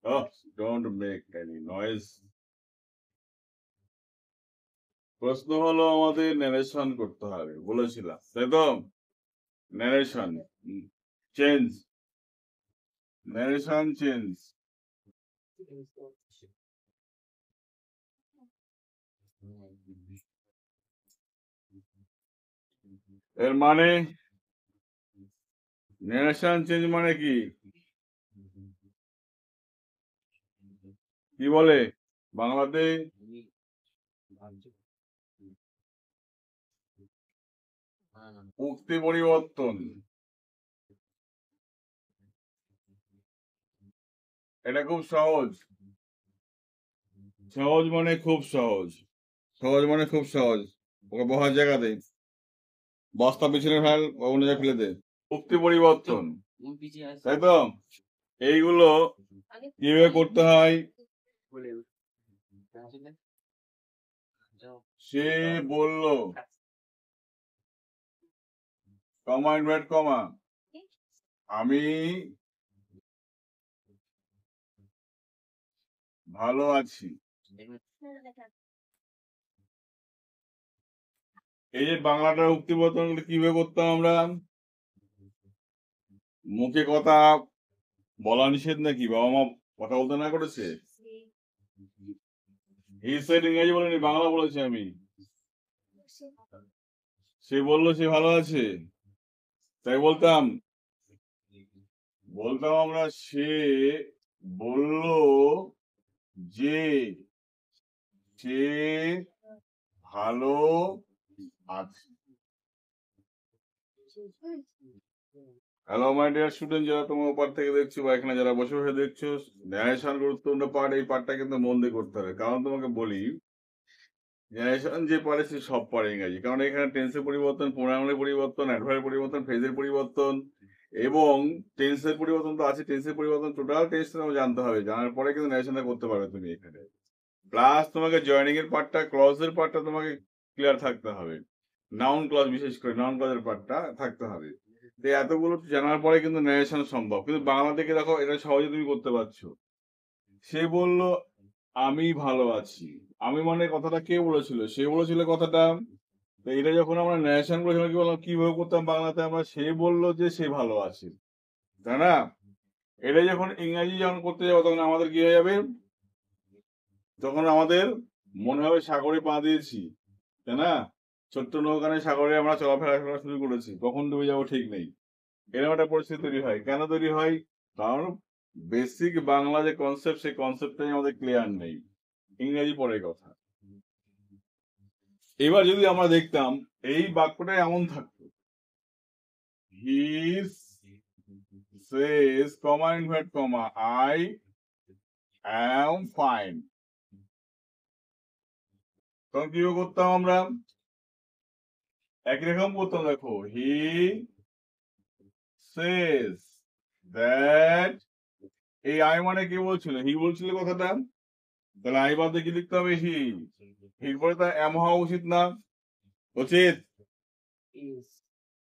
Oh, don't make any noise. প্রশ্ন হলো আমাদের ন্যারেশন করতে হবে বলেছিলাম তাই তো ন্যারেশন চেঞ্জ ন্যারেশন চেঞ্জ এর মানে ন্যারেশন চেঞ্জ মানে কি কি বলে বাংলাতে উক্তি পরিবর্তন এটা খুব সহজ সহজ মানে খুব সহজ সহজ মানে খুব সহজ ওকে বহার জায়গাতে বস্তা পিছনে ফেল অন্য জায়গায় ফেলে দে উক্তি পরিবর্তন তাই তো এইগুলো কিভাবে করতে হয় সে বলল কমা ইনভার্ট কমা আমি ভালো আছি এই যে বাংলাটার উক্তি পরিবর্তন কিভাবে করতাম আমরা মুখে কথা বলা নিষেধ নাকি বাবা মা কথা বলতে না করেছে হি সেড ইংরেজি বলেনি বাংলা বলেছি আমি সে বললো সে ভালো আছে তাই বলতাম আমরা সে বলল যে সে ভালো আছে হ্যালো মাই ডিয়ার স্টুডেন্ট যারা তোমার ওপার থেকে দেখছো বা এখানে যারা বসে বসে দেখছো ন্যারেশন গুরুত্বপূর্ণ পার্ট এই পার্টটা কিন্তু মন দিয়ে করতে হবে কারণ তোমাকে বলি জেনারেশন যে পারে সে সব পারে ইংরাজি কারণ এখানে টেন্সের পরিবর্তন প্রোনাউনের পরিবর্তন অ্যাডভার্বের পরিবর্তন ফ্রেজের পরিবর্তন এবং টেন্সের পরিবর্তন তো আছে টেন্সের পরিবর্তন টোটাল টেন্স তোমাকে জানতে হবে জানার পরে কিন্তু ন্যারেশনটা করতে পারবে তুমি এখানে প্লাস তোমাকে জয়েনিং এর পার্টটা ক্লজের পার্টটা তোমাকে ক্লিয়ার থাকতে হবে নাউন ক্লজ বিশেষ করে নাউন ক্লজের পার্টটা থাকতে হবে তো এতগুলো জানার পরে কিন্তু ন্যারেশন সম্ভব কিন্তু বাংলা থেকে দেখো এটা সহজে তুমি করতে পারছো সে বলল আমি ভালো আছি আমি মানে কথাটা কে বলেছিল সে বলেছিল কথাটা তো এটা যখন আমরা ন্যারেশন করেছিলাম কি বললাম কিভাবে করতাম বাংলাতে আমরা সে বললো যে সে ভালো আছে তাই না এটা যখন ইংরাজি যখন করতে যাবো তখন আমাদের কি হয়ে যাবে তখন আমাদের মনে হবে সাগরে পা দিয়েছি তাই না ছোট্ট নৌকানে সাগরে আমরা চলাফেরা করা শুরু করেছি কখন ডুবে যাবো ঠিক নেই এরকম একটা পরিস্থিতি তৈরি হয় কেন তৈরি হয় কারণ বেসিক বাংলা যে কনসেপ্ট সেই কনসেপ্টটাই আমাদের ক্লিয়ার নেই ইংরেজি পরের কথা এবার যদি আমরা দেখতাম এই বাক্যটা এমন থাকতো he says comma inverted comma I am fine তখন কি করতাম আমরা একই রকম করতাম দেখো হি সেজ দ্যাট এই আই মানে কে বলছিল হি বলছিল কথাটা তাহলে আই বাদে কি লিখতে হবে হি হির পরে তা এম হওয়া উচিত না উচিত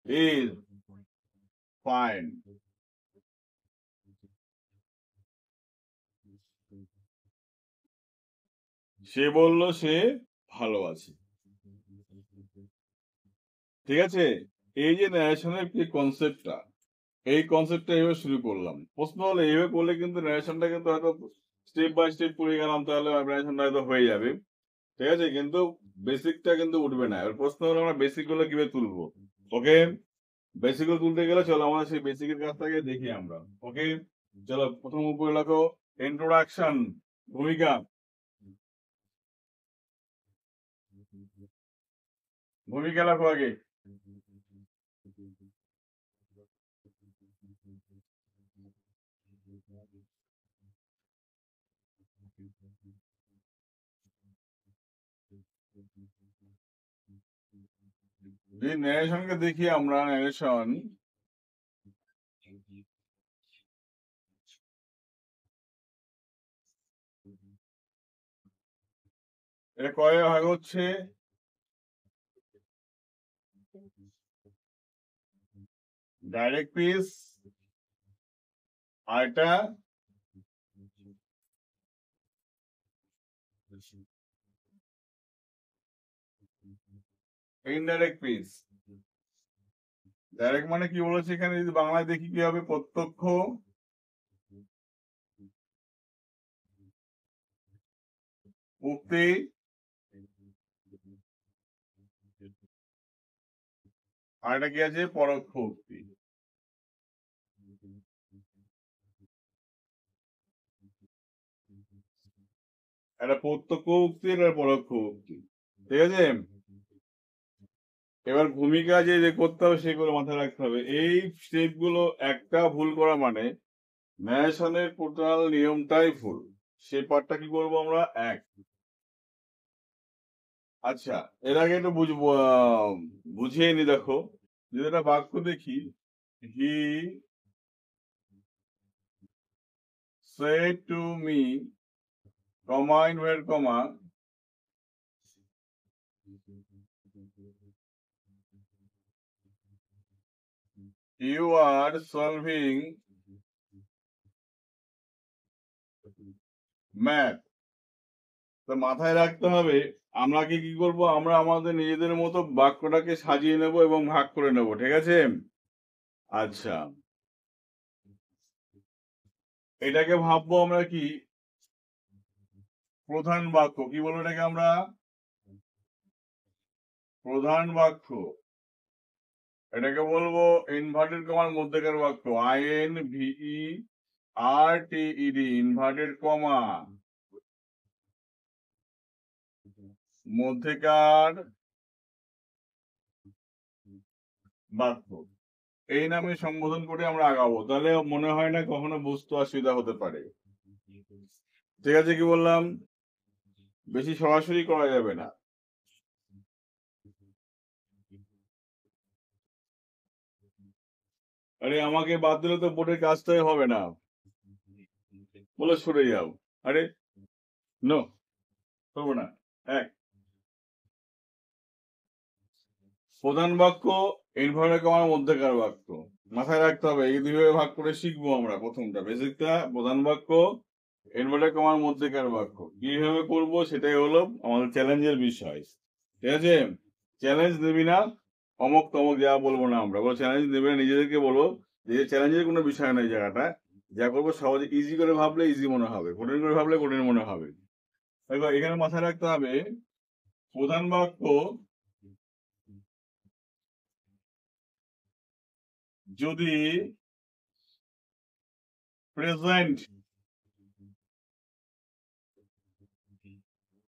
ইজ ফাইন সে বলল সে ভালো আছে ঠিক আছে এই যে ন্যারেশনের যে কনসেপ্টটা এই কনসেপ্টটা এইভাবে শুরু করলাম প্রশ্ন হলো এইভাবে করলে কিন্তু ন্যারেশনটা কিন্তু হয়তো স্টেপ বাই স্টেপ করে গেলাম তাহলে ন্যারেশনটা হয়তো হয়ে যাবে ঠিক আছে কিন্তু বেসিকটা কিন্তু উঠবে না এবার প্রশ্ন হলো আমরা বেসিক গুলো কিভাবে তুলবো ওকে বেসিক গুলো তুলতে গেলে চলো আমরা সেই বেসিকের কাজটাকে দেখি আমরা ওকে চলো প্রথম উপরে লেখো ইন্ট্রোডাকশন ভূমিকা ভূমিকা লেখো আগে যদি ন্যারেশনকে দেখি আমরা ন্যারেশন এটা কয়ে ভাগ হচ্ছে ডাইরেক্ট পিস আর এটা ইনডাইরেক্ট মিনস ডাইরেক্ট মানে কি বলেছে এখানে, যদি বাংলায় দেখি কি হবে, প্রত্যক্ষ উক্তি, আর এটা কি আছে, পরোক্ষ উক্তি। এটা প্রত্যক্ষ উক্তি, এটা পরোক্ষ উক্তি, ঠিক আছে। এবার ভূমিকা যে করতে হবে সেগুলো মাথায় রাখতে হবে। এই স্টেপ গুলো একটা ভুল করা মানে ন্যারেশনের টোটাল নিয়মটাই ভুল। সেই পার্টটা কি করবো আমরা, এক। আচ্ছা, এর আগে একটু বুঝবো, বুঝিয়ে নি। দেখো, যদি একটা বাক্য দেখি, হি said to me, comma inverted comma, you are solving math। তো মাথায় রাখতে হবে আমরা কি করব, আমরা আমাদের নিজেদের মতো বাক্যটাকে সাজিয়ে নেব এবং ভাগ করে নেব, ঠিক আছে। আচ্ছা, এটাকে ভাববো আমরা কি, প্রধান বাক্য। কি বলবো এটাকে আমরা, প্রধান বাক্য। এটাকে বলবো ইনভার্টেড কমার মধ্যেকার বাক্য, INVERTED, ইনভার্টেড কমা মধ্যেকার বাক্য। এই নামে সম্বোধন করে আমরা আগাবো, তাহলে মনে হয় না কখনো বুঝতে অসুবিধা হতে পারে, ঠিক আছে। কি বললাম, বেশি সরাসরি করা যাবে না। আরে আমাকে বাদ দিলে তো বোর্ডের কাজটাই হবে না, বলে সরে যাও। আরে নো, করবো না। এক, প্রধান বাক্য ইনভার্টেড কমার মধ্যেকার বাক্য, মাথায় রাখতে হবে। এই দুইভাবে ভাগ করে শিখবো আমরা। প্রথমটা বেসিকটা, প্রধান বাক্য ইনভার্টেড কমার মধ্যেকার বাক্য কিভাবে করবো সেটাই হলো আমাদের চ্যালেঞ্জের বিষয়, ঠিক আছে। চ্যালেঞ্জ দেবি না, অমক তমক যা বলবো না আমরা, বলো চ্যালেঞ্জ দেবে না, নিজেদেরকে বলবো যে চ্যালেঞ্জের কোনো বিষয় নয় জায়গাটা। যা করবো সহজে, ইজি করে ভাবলে ইজি মনে হবে, কঠিন করে ভাবলে কঠিন মনে হবে। দেখো এখানে মাথায় রাখতে হবে, প্রধান বাক্য যদি প্রেজেন্ট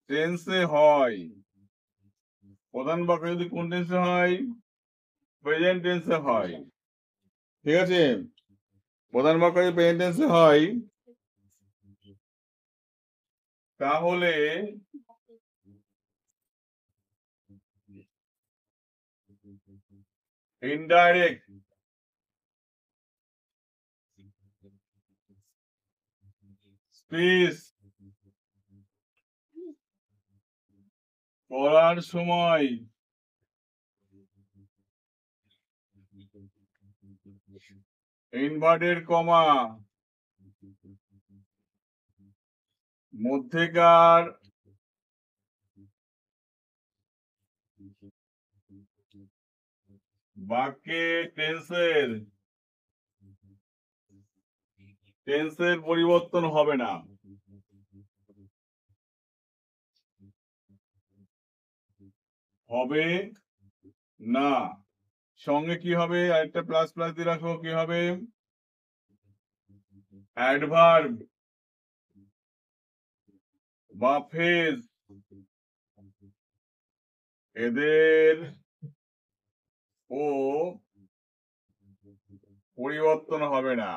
টেন্সে হয়, প্রধান বাক্য যদি কোন টেন্সে হয়, প্রেজেন্ট টেন্সে হয়, ঠিক আছে। প্রধান বাক্য যদি প্রেজেন্ট টেন্সে হয়, তাহলে ইনডাইরেক্ট স্পিচ করার সময় ইনভার্টেড কমা মধ্যেকার বাক্যে টেন্সের পরিবর্তন হবে না, হবে না। সঙ্গে কি হবে, আরেকটা প্লাস প্লাস দিয়ে রাখো, কি হবে, অ্যাডভার্ব বা ফ্রেজ, এদের ও পরিবর্তন হবে না,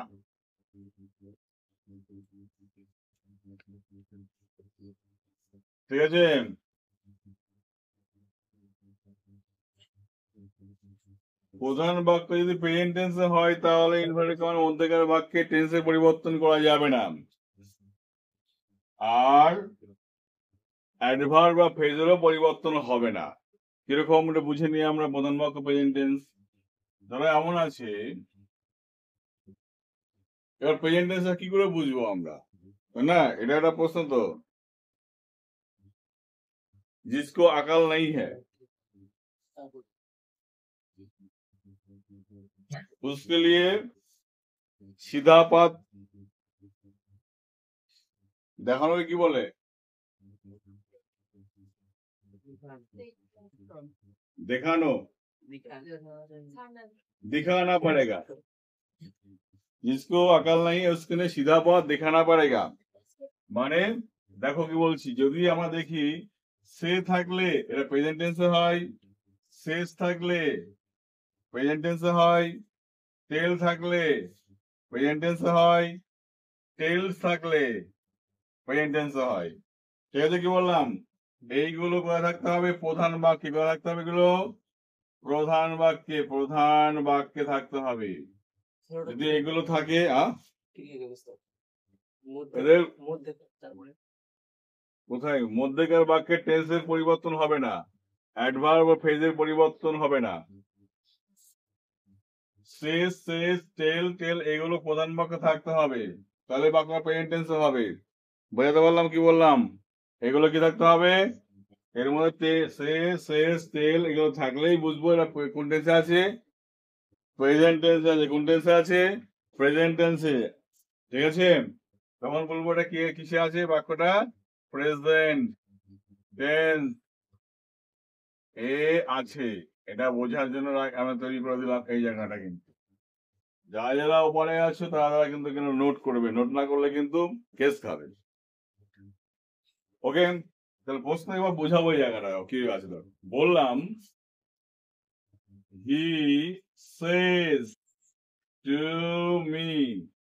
ঠিক আছে। প্রধান বাক্য যদি প্রেজেন্ট টেন্সে হয়, তাহলে ইনভার্টেড কমার মধ্যেকার বাক্যে টেন্সের পরিবর্তন করা যাবে না। আর অ্যাডভার্ব বা ফ্রেজেরও পরিবর্তন হবে না। কিরকম এটা বুঝে নিয়ে আমরা, প্রধান বাক্য প্রেজেন্ট টেন্স ধরো এমন আছে, এবার প্রেজেন্ট টেন্স কি করে বুঝবো আমরা, তাই না? এটা একটা প্রশ্ন তো। जिसको अकल नहीं है उसके लिए सीधा पाथ দেখানোকে কি বলে? देखानो, दिखाना पड़ेगा। जिसको अकल नहीं है उसके लिए सीधा पथ दिखाना पड़ेगा। মানে দেখো কি বলছি, যদি আমরা দেখি সে থাকলে এটা প্রেজেন্ট টেন্সে হয়, শেষ থাকলে প্রেজেন্ট টেন্সে হয়, টেল থাকলে প্রেজেন্ট টেন্সে হয়, টেলস থাকলে প্রেজেন্ট টেন্সে হয়। ঠিক আছে, কি বললাম? এইগুলো করে থাকতে হবে প্রধান বাক্যে, করে থাকতে হবে এগুলো প্রধান বাক্যে, প্রধান বাক্যে থাকতে হবে। যদি এগুলো থাকে কোথায় মধ্যেকার বাক্যের টেন্সের পরিবর্তন হবে না, অ্যাডভার্ব ও ফ্রেজের পরিবর্তন হবে না। শেষ, শেষ, টেল, টেল এগুলো প্রধান বাক্যে থাকতে হবে, তাহলে বাক্য প্রেজেন্ট টেন্সে হবে। বোঝাতে পারলাম কি বললাম? এগুলো কি থাকতে হবে? এর মধ্যে শেষ, শেষ, টেল এগুলো থাকলেই বুঝবো এটা কোন টেন্সে আছে, প্রেজেন্ট টেন্সে আছে। কোন টেন্সে আছে? প্রেজেন্ট টেন্সে। ঠিক আছে, তখন বলবো এটা কি কিসে আছে বাক্যটা? প্রেজেন্ট টেন্স এ আছে। এটা বোঝার জন্য আমি তৈরি করে দিলাম এই জায়গাটা। কিন্তু যারা উপরে আছো তারা কিন্তু নোট করবে, নোট না করলে কিন্তু কেস খাবে। ওকে, তাহলে প্রশ্ন এবার বোঝাবো এই জায়গাটা কি আছে। বললাম he says to me,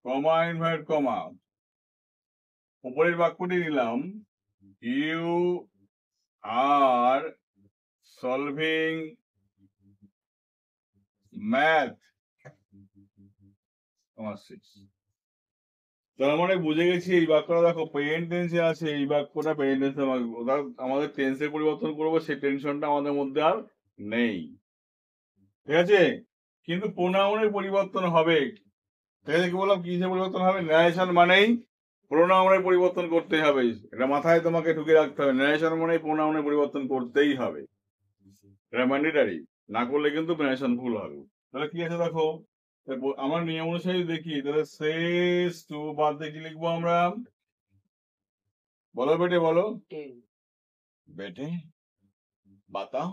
comma inverted comma, উপরের বাক্যটি নিলাম ইউ আর সলভিং ম্যাথ, তার মানে বুঝে গেছি এই বাক্যটা দেখো প্রেজেন্ট টেন্সে আছে, এই বাক্যটা প্রেজেন্ট টেন্সে আমাদের টেন্সের পরিবর্তন করবো সেই টেনশনটা আমাদের মধ্যে আর নেই। ঠিক আছে, কিন্তু প্রোনাউনের পরিবর্তন হবে। ঠিক আছে, কি বললাম কিসে পরিবর্তন হবে? ন্যারেশন মানেই প্রোনাউনের পরিবর্তন করতে হবে, এটা মাথায় তোমাকে ঢুকে রাখতে হবে। ন্যারেশন মানেই প্রোনাউনের পরিবর্তন করতেই হবে, এটা ম্যান্ডেটারি, না করলে কিন্তু ন্যারেশন ভুল হবে। তাহলে কি আছে দেখো, আমার নিয়ম অনুসারে দেখি, তাহলে শেষ টু বাদ দিয়ে কি লিখবো আমরা? বলো বেটে, বলো বেটে, বাতাও।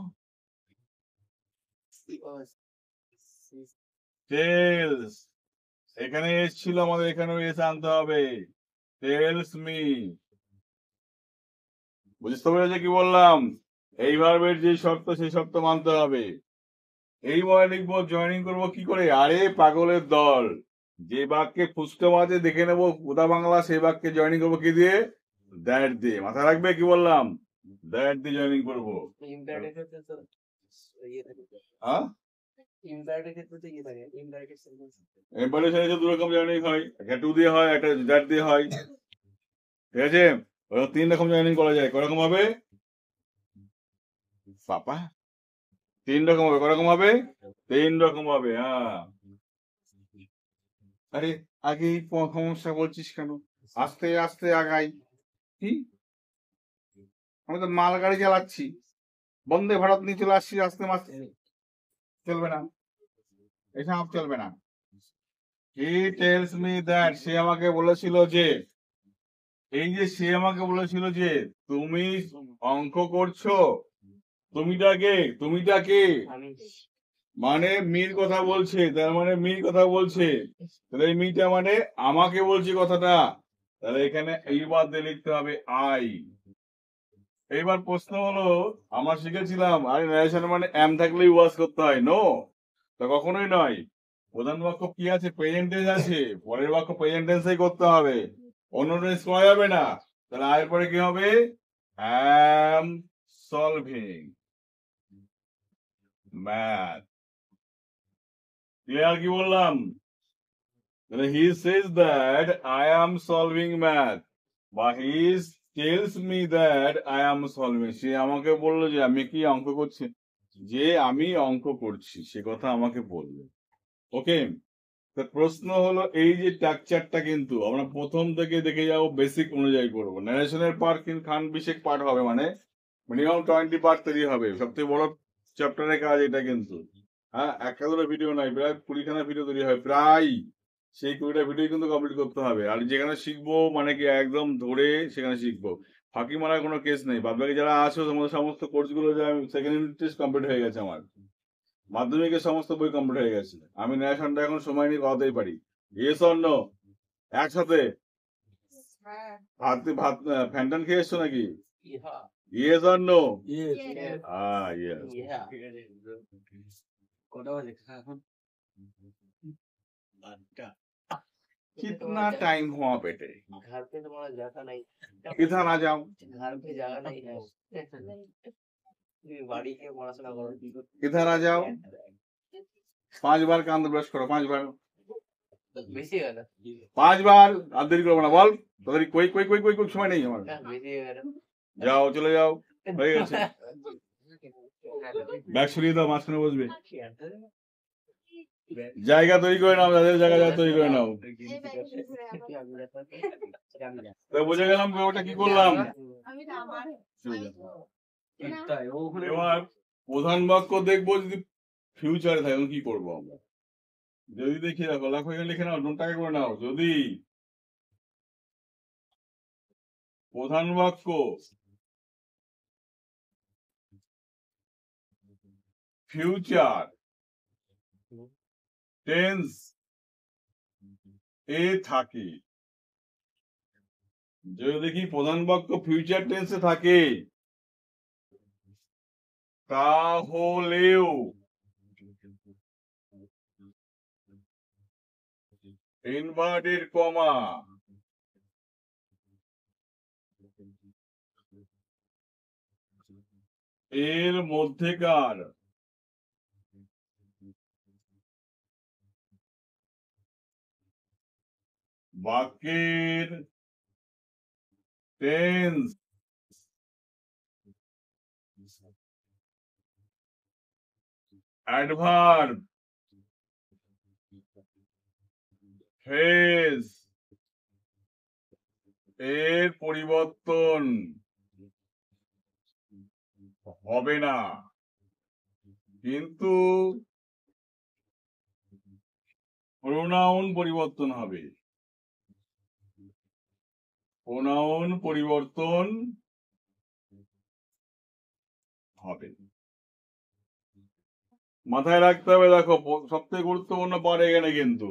টেলস, এখানে এসছিল আমাদের, এখানে এসে আনতে হবে টেলস মি। বুঝতে পেরেছে কি বললাম? এই ভার্বের যে শর্ত সেই শর্ত মানতে হবে। এইবার লিখবো জয়েনিং করবো কি করে? আরে পাগলের দল, যে বাক্যে ফুসকে মাঝে দেখে নেবো গোদা বাংলা, সেই বাক্যে জয়েনিং করবো কি দিয়ে? দ্যাট দিয়ে। মাথায় রাখবে কি বললাম? দ্যাট দিয়ে জয়েনিং করবো। হ্যাঁ, দু রকম জয়েনিং হয়, একটা টু দিয়ে হয়, একটা দ্যাট দিয়ে হয়। ঠিক আছে, তিন রকম জয়েনিং করা যায়। করকম হবে পাপা? তিন রকম হবে। করকম হবে? তিন রকম হবে। হ্যাঁ, আরে আগে সমস্যা বলছিস কেন? আস্তে আস্তে আগাই। কি, আমি তো মাল গাড়ি চালাচ্ছি, বন্দে ভারত নিয়ে চলে আসছি, আস্তে মাস্তে চলবে না, এসব চলবে না। হি টেলস মি দ্যাট, সে আমাকে বলেছিল যে, এই যে সে আমাকে বলেছিল যে তুমি অঙ্ক করছো, তুমিটা কে? তুমিটা কে মানে মির কথা বলছে, তার মানে মির কথা বলছে, তাহলে এই মিটা মানে আমাকে বলছে কথাটা, তাহলে এখানে এইবার দিয়ে লিখতে হবে আই। এইবার প্রশ্ন হলো, আমরা শিখেছিলাম আরে ন্যারেশন মানে এম থাকলেই ওয়াজ করতে হয়, নো, তা কখনোই নয়। প্রধান বাক্য কি আছে? প্রেজেন্ট টেন্স আছে, পরের বাক্য প্রেজেন্ট টেন্সেই করতে হবে, অন্য টেন্স করা যাবে না। তাহলে আয়ের পরে কি হবে? অ্যাম সলভিং ম্যাথ। ক্লিয়ার কি বললাম? তাহলে he says that I am solving math, বা he tells me that I am solving, সে আমাকে বললো যে আমি কি অঙ্ক করছি, যে আমি অঙ্ক করছি সে কথা আমাকে বললো। ওকে, তো প্রশ্ন হলো এই যে স্ট্রাকচারটা কিন্তু আমরা প্রথম থেকে দেখে যাবো, বেসিক অনুযায়ী করবো। ন্যারেশনের পার্ট কিন্তু খান বিশেক পার্ট হবে, মানে মিনিমাম 20 পার্ট তৈরি হবে। সবথেকে বড় চ্যাপ্টারের কাজ এটা কিন্তু। হ্যাঁ, একটা দুটো ভিডিও নয়, প্রায় 20খানা ভিডিও তৈরি হয় প্রায়। সেই 20টা ভিডিও কিন্তু কমপ্লিট করতে হবে। আর যেখানে শিখবো মানে কি একদম ধরে সেখানে শিখবো। ফাঁকি মারার কোনো কেস নেই। বাদবাকি যারা আছো তোমাদের সমস্ত কোর্সগুলো যে আমি সেকেন্ড ইউনিট টেস্ট কমপ্লিট হয়ে গেছে আমার। মাধ্যমিকের সমস্ত বই কমপ্লিট হয়ে গেছে। আমি ন্যাশনটা এখন সময় নিয়ে করাতেই পারি। Yes or no? একসাথে ভাত ফ্যান্টন খেয়ে এসছো নাকি? Yes or no? कितना टाइम हुआ बेटे? घर पे तुम्हारा जगह नहीं, इधर आ जाओ, घर पे जगह नहीं है। बाड़ी के पढ़ाशোনা করো। इधर आ जाओ। 5 बार कान ब्रश करो, 5 बार। বেশি হয়ে গেল। 5 बार আর দেরি করবো না, বল। তোদের कोई সময় নেই আমার। বেশি হয়ে গেল। যাও, চলে যাও, হয়ে গেছে। ব্যাগ সরিয়ে দাও, মাঝখানে বসবে। জায়গা তৈরি করে নাও, যাদের জায়গা তৈরি করে নাও। তো বুঝে গেলাম ওটা কি করলাম। এবার প্রধান বাক্য দেখবো যদি ফিউচারে থাকে কি করবো আমরা। যদি দেখি রাখো, লাখো এখানে লিখে নাও, নোটটাকে করে নাও। যদি প্রধান বাক্য ফিউচার টেন্স এ থাকে, যদি দেখি প্রধান বাক্য ফিউচার টেন্সে থাকে, তাহলেও ইনভার্টেড কমা এর মধ্যেকার বাক্যের টেন্স অ্যাডভার্ব ফ্রেজ এর পরিবর্তন হবে না, কিন্তু প্রোনাউন পরিবর্তন হবে। প্রোনাউন পরিবর্তন হবে। মাথায় রাখতে হবে, দেখো সবথেকে গুরুত্বপূর্ণ পার্ট এখানে কিন্তু।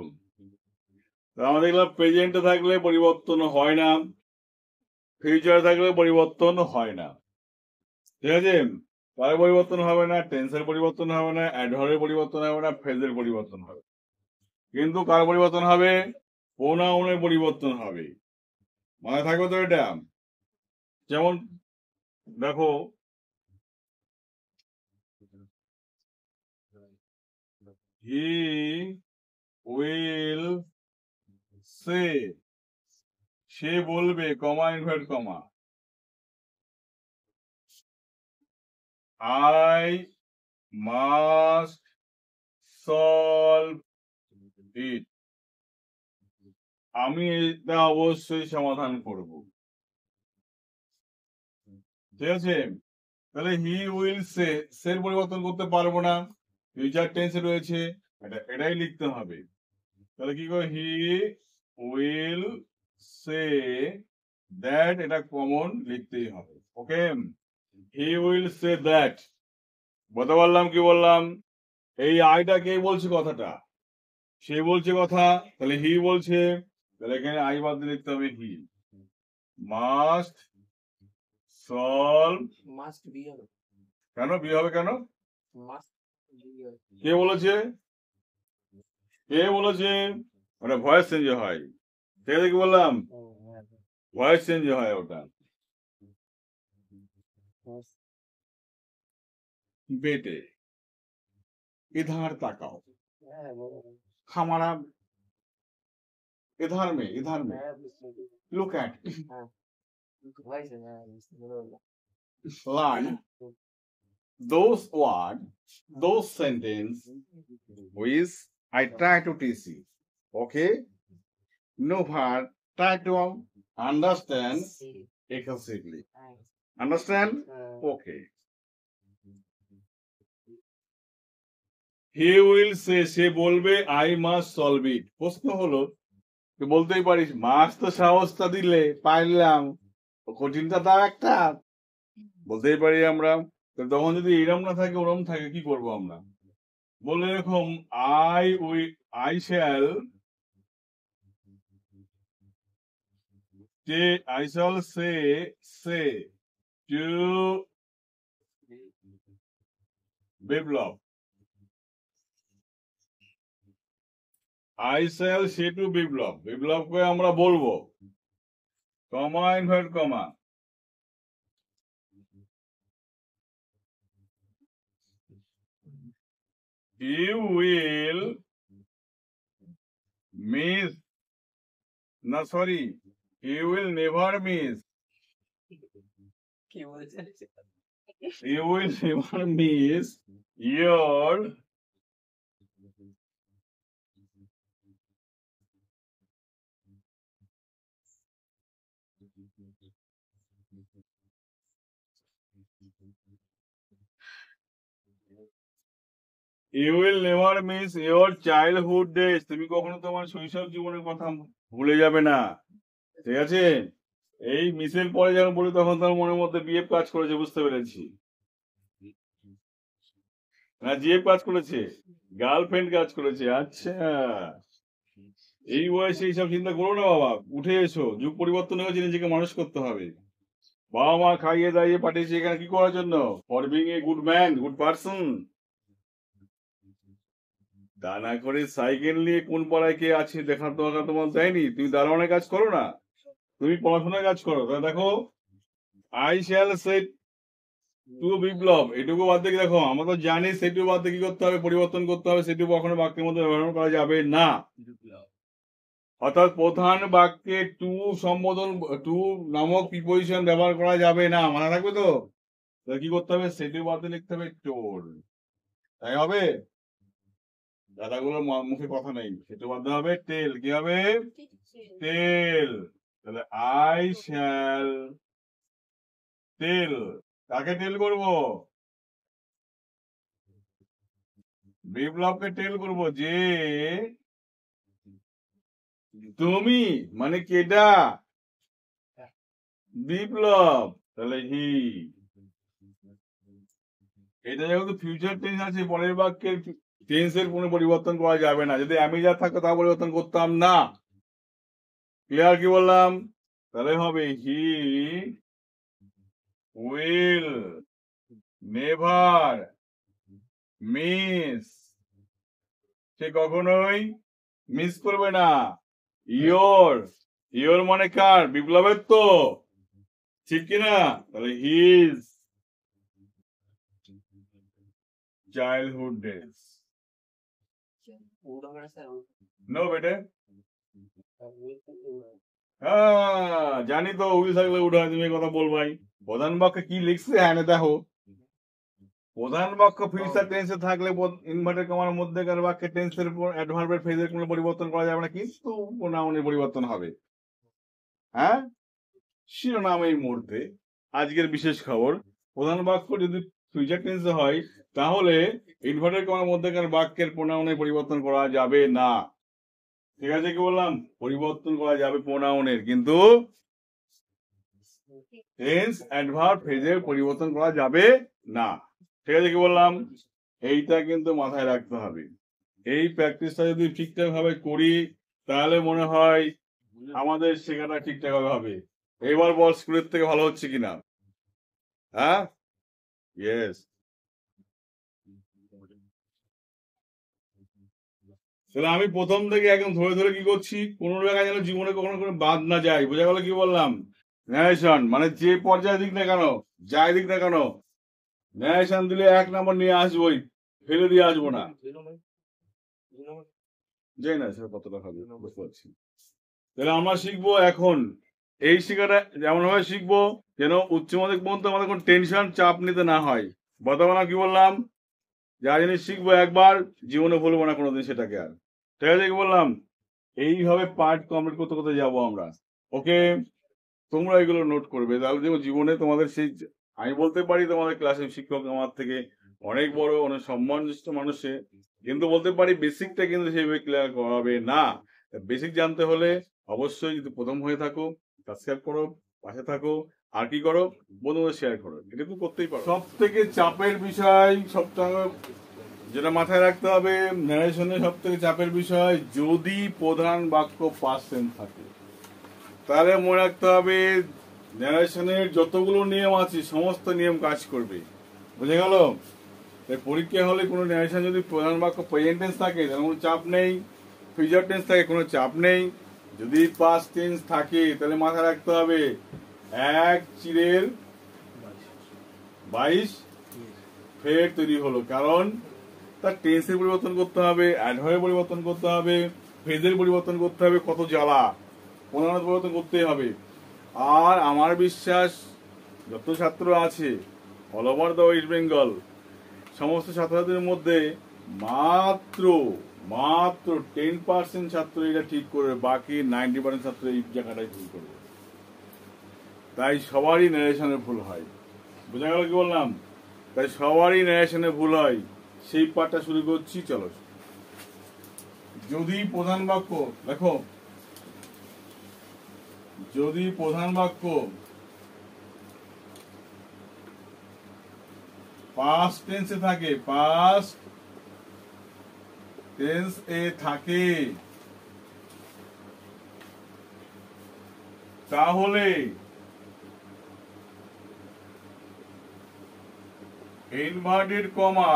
আমরা দেখলাম প্রেজেন্টে থাকলে পরিবর্তন হয় না, ফিউচারে থাকলে পরিবর্তন হয় না। ঠিক আছে, কার পরিবর্তন হবে না, টেন্সের পরিবর্তন হবে না, অ্যাডভার্বের পরিবর্তন হবে না, ফ্রেজের পরিবর্তন হবে। কিন্তু কার পরিবর্তন হবে, প্রোনাউনের পরিবর্তন হবে। মনে থাকবে তো এটা। যেমন দেখো, হি উইল সে, সে বলবে, comma inverted comma, I must solve it, আমি এটা অবশ্যই সমাধান করব। ঠিক আছে, তাহলে হি উইল সে, সের পরিবর্তন করতে পারবো না, ফিউচার টেন্সে রয়েছে, এটাই লিখতে হবে। তাহলে কি করে, হি উইল সে দ্যাট, এটা কমন লিখতেই হবে। ওকে, হি উইল সে দ্যাট। বলতে পারলাম কি বললাম, এই আইটা কে বলছে কথাটা, সে বলছে কথা, তাহলে হি বলছে, তাহলে এখানে আই বাদ দিয়ে লিখতে হবে হি। মাস্ট সলভ, মাস্ট বি হবে কেন বি হবে, কেন মাস্ট বি হবে। কে বলেছে, কে বলেছে, ওটা ভয়েস চেঞ্জ হয়। ঠিক আছে, কি বললাম, ভয়েস চেঞ্জ হয় ওটা। बेटे इधर ताकाओ, हमारा इधर में look at, learn those words, those sentence which I try to teach you. Okay, no hard, try to understand excessively. Understand? Okay. He will say বলবে আই মাস্ট সলভ ইট। প্রশ্ন হলো তুই বলতেই পারিস মাস তো সাহসটা দিলে পারলাম, কঠিনটা তার একটা, বলতেই পারি আমরা। তো তখন যদি এরম না থাকে ওরম থাকে কি করব আমরা? বলে এরকম I shall say to Biplab, I shall say to Biplab, বিপ্লবকে আমরা বলবো comma inverted comma you will miss, না sorry, you will never miss, কি বলছেন? you will never miss your you will never miss your childhood days, তুমি কখনো তোমার শৈশব জীবনের কথা ভুলে যাবে না। ঠিক আছে, এই মিসের পরে যখন বলি তখন তার মনের মধ্যে বিএফ কাজ করেছে, বুঝতে পেরেছি না? জিএফ কাজ করেছে, গার্লফ্রেন্ড কাজ করেছে। আচ্ছা, এই বয়সে এইসব চিন্তা করো না বাবা, উঠে এসো, যুগ পরিবর্তন হয়েছে, নিজেকে মানুষ করতে হবে। বাবা মা খাইয়ে দাইয়ে পাঠিয়েছে এখানে কি করার জন্য? For being a good man, good person. তা না করে সাইকেল নিয়ে কোন পাড়ায় কে আছে দেখার দরকার তোমার দেয়নি। তুমি দারোয়ানের কাজ করো না, তুমি পড়াশোনার কাজ করো। তাহলে দেখো আই শ্যাল সে টু বিপ্লব, এটুকু বাদ দিয়ে দেখো আমরা তো জানি সেটুকু বাদ দিয়ে কি করতে হবে, পরিবর্তন করতে হবে। সেটুকু কখনো বাক্যের মধ্যে ব্যবহার করা যাবে না। অর্থাৎ প্রধান বাক্যে টু সম্বোধন, টু নামক প্রিপোজিশন ব্যবহার করা যাবে না, মনে রাখবে তো? তাহলে কি করতে হবে, সেটুকু বাদ দিয়ে লিখতে হবে টোল। তাই হবে? দাদাগুলোর মুখে কথা নেই, সেটু বাদ দিতে হবে টেল। কি হবে? টেল। তাহলে আই শ্যাল টেল, কাকে টেল করব? বিপ্লবকে টেল করব যে তুমি, মানে কেডা? বিপ্লব। তাহলে হি, এটা যেহেতু ফিউচার টেন্স আছে, পরের বাক্যের টেন্সের কোনো পরিবর্তন করা যাবে না। যদি আমি যা থাকতো তা পরিবর্তন করতাম না। ক্লিয়ার কি বললাম? তাহলে হবে হি উইল নেভার মিস, সে কখনোই মিস করবে না ইয়োর, ইয়োর মানে কার? বিপ্লবের তো, ঠিক কিনা? তাহলে হিজ চাইল্ডহুড ডেজ। নো বেটে, হ্যাঁ জানি তো, উইল থাকলে উঠে হয়, তুমি কথা বলবাই। প্রধান বাক্যে কি লিখছে হ্যাঁ দেখো, প্রধান বাক্য ফিউচার টেন্সে থাকলে ইনভার্টেড কমার মধ্যেকার বাক্যে টেন্সের উপর অ্যাডভার্বের ফ্রেজের কোনো পরিবর্তন করা যাবে না, কিন্তু প্রোনাউনের পরিবর্তন হবে। হ্যাঁ, শিরোনাম এই মুহূর্তে আজকের বিশেষ খবর, প্রধান বাক্য যদি ফিউচার টেন্সে হয় তাহলে ইনভার্টেড কমার মধ্যেকার বাক্যের প্রোনাউনের পরিবর্তন করা যাবে না। ঠিক আছে, কি বললাম? পরিবর্তন করা যাবে প্রোনাউনের, কিন্তু টেন্স অ্যাডভার্ব ফ্রেজের পরিবর্তন করা যাবে না। ঠিক আছে, কি বললাম? এইটা কিন্তু মাথায় রাখতে হবে। এই প্র্যাকটিসটা যদি ঠিকঠাক ভাবে করি তাহলে মনে হয় আমাদের শেখাটা ঠিকঠাক ভাবে হবে। এবার বল স্কুলের থেকে ভালো হচ্ছে কিনা? হ্যাঁ, ইয়েস। তাহলে আমি প্রথম থেকে একদম ধরে ধরে কি করছি, কোনো জায়গায় যেন জীবনে কখনো কোনো বাদ না যায়। বোঝা গেল কি বললাম? ন্যারেশন মানে যে পর্যায়ে দিক না কেন, যাই দিক না কেন, ন্যারেশন দিলে 1 নম্বর নিয়ে আসবোই, ফেলে দিয়ে আসবো না। যাই না সেটা কতটা হবে বুঝতে পারছি। তাহলে আমরা শিখবো এখন, এই শেখাটা যেমন ভাবে শিখবো যেন উচ্চ মাধ্যমিক পর্যন্ত আমাদের কোনো টেনশন চাপ নিতে না হয়। বর্তমানে কি বললাম, যা জিনিস শিখবো একবার জীবনে ভুলবো না কোনোদিন সেটাকে আর। ঠিক আছে, কি বললাম? এইভাবে পার্ট কমপ্লিট করতে করতে যাবো আমরা। ওকে, তোমরা এগুলো নোট করবে, তাহলে দেখো জীবনে তোমাদের সেই, আমি বলতে পারি তোমাদের ক্লাসের শিক্ষক আমার থেকে অনেক বড়, অনেক সম্মানিত মানুষে কিন্তু বলতে পারি বেসিকটা কিন্তু সেইভাবে ক্লিয়ার করাবে না। বেসিক জানতে হলে অবশ্যই যদি প্রথম হয়ে থাকো সাবস্ক্রাইব করো, পাশে থাকো, আর কি করো, বন্ধুদের শেয়ার করো, এটা তুমি করতেই পারো। সব থেকে চাপের বিষয়, সবথেকে যেটা মাথায় রাখতে হবে, ন্যারেশনের সব থেকে চাপের বিষয়, যদি প্রধান বাক্য পাস্ট টেন্স থাকে তাহলে মনে রাখতে হবে ন্যারেশনের যতগুলো নিয়ম আছে সমস্ত নিয়ম কাজ করবে। বুঝে গেল? তাই পরীক্ষা হলে কোনো ন্যারেশন যদি প্রধান বাক্য প্রেজেন্ট টেন্স থাকে তাহলে কোনো চাপ নেই, ফিউচার টেন্স থাকে কোনো চাপ নেই। যদি পাস্ট টেন্স থাকে তাহলে মাথায় রাখতে হবে 1 চিরের 22 ফের তৈরি হলো, কারণ তার টেন্সের পরিবর্তন করতে হবে, অ্যাডভার্বের পরিবর্তন করতে হবে, ফ্রেজের পরিবর্তন করতে হবে, কত জ্বালা, প্রণামের পরিবর্তন করতেই হবে। আর আমার বিশ্বাস যত ছাত্র আছে all over the West Bengal সমস্ত ছাত্রদের মধ্যে মাত্র 10% ছাত্র এটা ঠিক করবে, বাকি 90% ছাত্র এই জায়গাটাই ভুল করবে। তাই সবারই ন্যারেশনে ভুল হয়। বোঝা গেল কি বললাম? তাই সবারই ন্যারেশনে ভুল হয়। সেই পাঠটা শুরু করছি, চলো। যদি প্রধান বাক্য দেখো, যদি প্রধান বাক্য পাস্ট টেন্সে থাকে, পাস্ট টেন্স এ থাকে, তাহলে ইনভার্টেড কমা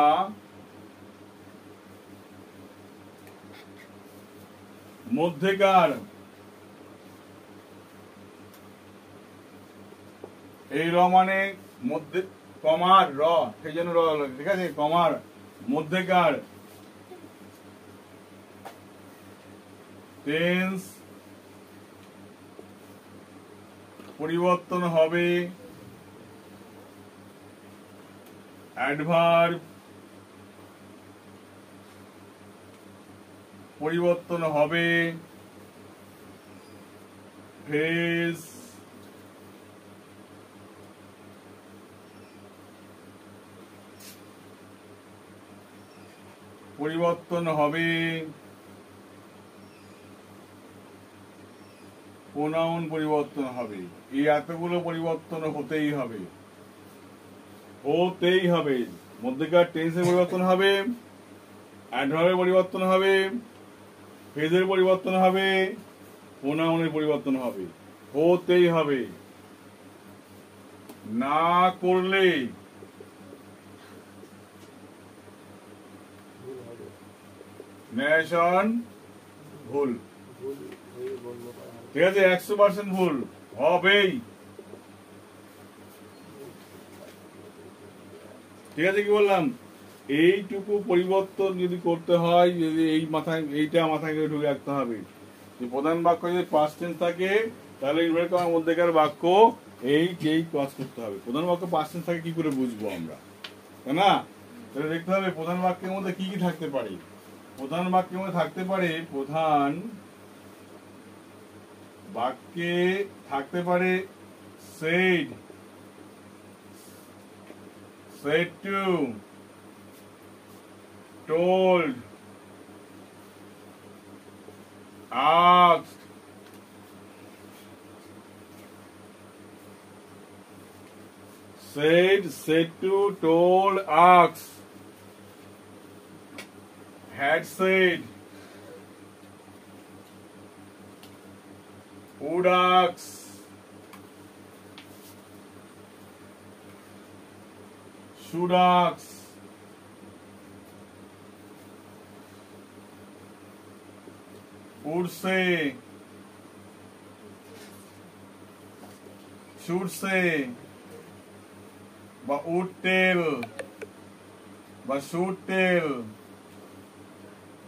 মধ্যেকার এই র মানে মধ্যে কমার র, সেই জন্য র হলো, ঠিক আছে, কমার মধ্যেকার টেন্স পরিবর্তন হবে, অ্যাডভার্ব পরিবর্তন হবে, ফ্রেজ পরিবর্তন হবে, প্রোনাউন পরিবর্তন হবে। এই এতগুলো পরিবর্তন হতেই হবে, হতেই হবে। মধ্যেকার টেন্সের পরিবর্তন হবে, অ্যাডভার্বের পরিবর্তন হবে, ফ্রেজের পরিবর্তন হবে, প্রোনাউনের পরিবর্তন হবে, হতেই হবে। না করলে ন্যারেশন ভুল। ঠিক আছে, 100% ভুল হবেই। ঠিক আছে, কি বললাম? এইটুকু পরিবর্তন যদি করতে হয়, যদি এইটা মাথায় করে ঢুকে রাখতে হবে যে প্রধান বাক্য যদি পাস্ট টেন্স থাকে তাহলে ইনভার্টেড কমার মধ্যেকার বাক্য এই কাজ করতে হবে। প্রধান বাক্য পাস্ট টেন্স থাকে কি করে বুঝবো আমরা, তাই না? তাহলে দেখতে হবে প্রধান বাক্যের মধ্যে কি কি থাকতে পারে। প্রধান বাক্যের মধ্যে থাকতে পারে, প্রধান বাক্যে থাকতে পারে said, said to, told, asked, said, said to, told, asked, had said, would ask, should ask, would say, should say, বা would tell, বা should tell।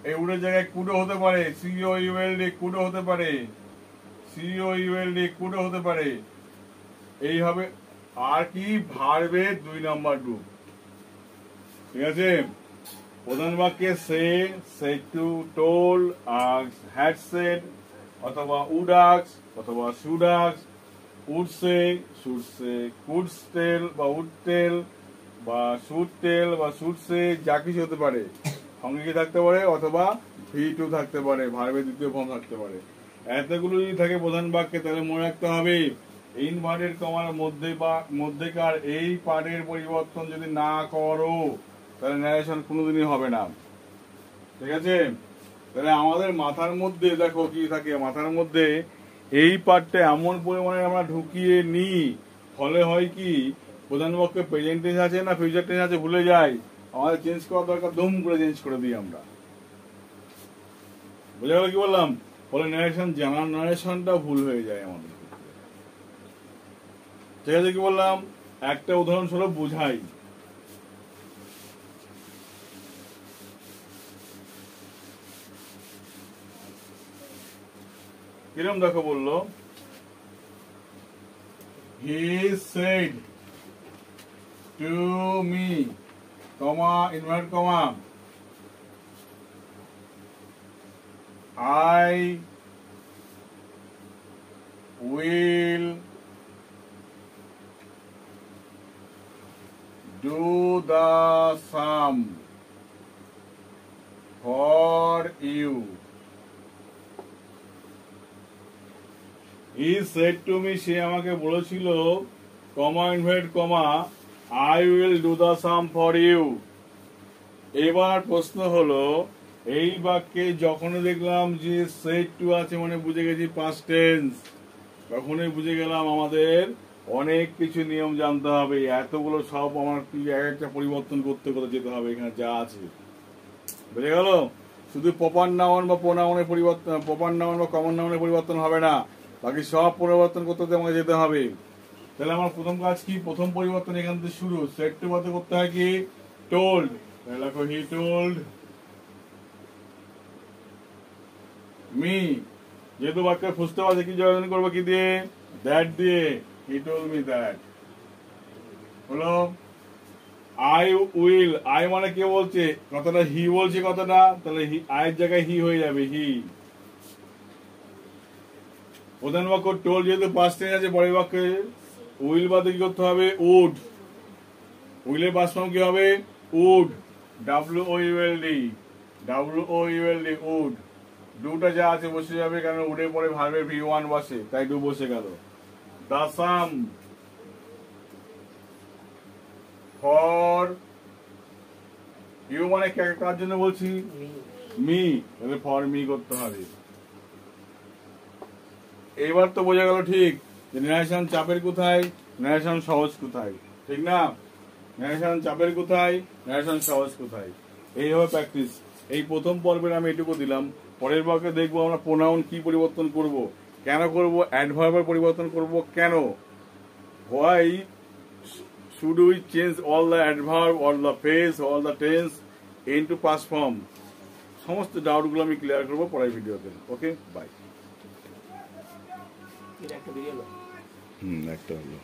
এই উডের জায়গায় কুডো হতে পারে, COULD কুডো হতে পারে, COULD কুডো হতে পারে। এই হবে আর কি ভার্বের 2 নাম্বার গ্রুপ। ঠিক আছে, প্রধান বাক্যে সে, said to, told, asked, had said, অথবা would ask, অথবা should ask, would say, could tell বা would tell বা should tell বা should say, যা কিছু হতে পারে, সঙ্গে কি থাকতে পারে, অথবা V2 থাকতে পারে, ভার্বের দ্বিতীয় ফর্ম থাকতে পারে। এতগুলো যদি থাকে প্রধান বাক্যে, তাহলে মনে রাখতে হবে ইনভার্টেড কমার মধ্যে বা মধ্যেকার এই পার্টের পরিবর্তন যদি না করো, তাহলে ন্যারেশন কোনোদিনই হবে না। ঠিক আছে? তাহলে আমাদের মাথার মধ্যে দেখো কি থাকে, মাথার মধ্যে এই পার্টটা এমন পরিমাণে আমরা ঢুকিয়ে নিই, ফলে হয় কি প্রধান বাক্যে প্রেজেন্ট টেন্স আছে না ফিউচার টেন্স আছে ভুলে যাই, আমাদের চেঞ্জ করার দরকার, দম করে চেঞ্জ করে দিই আমরা। বুঝে গেল কি বললাম? ফলে ন্যারেশন জানার ন্যারেশনটা ভুল হয়ে যায় আমাদের ক্ষেত্রে। ঠিক আছে কি বললাম? একটা উদাহরণস্বরূপ বুঝাই। কিরম দেখো বললো, he said to me, comma, inverted comma, I will do the sum for you. He said to me, সে আমাকে বলেছিল, comma inverted comma, I will do the sum for you. এবার প্রশ্ন হলো, এই বাক্যে যখনই দেখলাম যে said to আছে মানে বুঝে গেছি past tense, তখনই বুঝে গেলাম আমাদের অনেক কিছু নিয়ম জানতে হবে। এতগুলো সব আমার কি এক একটা পরিবর্তন করতে করতে যেতে হবে এখানে যা আছে। বুঝে গেল? শুধু প্রপার নাউন বা প্রোনাউনের পরিবর্তন, প্রপার নাউন বা কমন নাউনের পরিবর্তন হবে না, বাকি সব পরিবর্তন করতে আমাকে যেতে হবে। তাহলে আমার প্রথম কাজ কি? প্রথম পরিবর্তন এখান থেকে শুরু। সেট টু বাদে করতে হয় কি? টোল্ড। দেখো হি টোল্ড মি, যেহেতু বাক্যে বুঝতে পারছে কি জয়েন করবো কি দিয়ে? দ্যাট দিয়ে। হি টোল্ড মি দ্যাট হলো। আই উইল, আই মানে কে বলছে কথাটা? হি বলছে কথাটা, তাহলে আয়ের জায়গায় হি হয়ে যাবে, হি। প্রধান বাক্য টোল যেহেতু পাস্ট টেন্স আছে, পরের বাক্যে উইল বাদে কি করতে হবে? উড। উইলের পাস্ট ফর্ম কি হবে? উড। WOULD, WOULD, would. ডুটা যা আছে বসে যাবে, কারণ উডের পরে ভার্বের V1 বসে, তাই ডু বসে গেল। দ্য সাম ফর ইউ মানে কার জন্য বলছি? মি, তাহলে ফর মি করতে হবে। এইবার তো বোঝা গেল ঠিক যে ন্যারেশন চাপের কোথায়, ন্যারেশন সহজ কোথায়, ঠিক না? ন্যারেশন চাপের কোথায়, ন্যারেশন সহজ কোথায়, এই হবে প্র্যাকটিস। এই প্রথম পর্বের আমি এটুকু দিলাম। পরের পর্বে দেখবো আমরা প্রোনাউন কি পরিবর্তন করব, কেন করব, অ্যাডভার্বের পরিবর্তন করব কেন, why should we change all the adverb, all the phrase, all the tense into past form। সমস্ত ডাউটগুলো আমি ক্লিয়ার করবো পরের ভিডিওতে। ওকে, বাই। এটা একটা ভিডিও একটা হলো।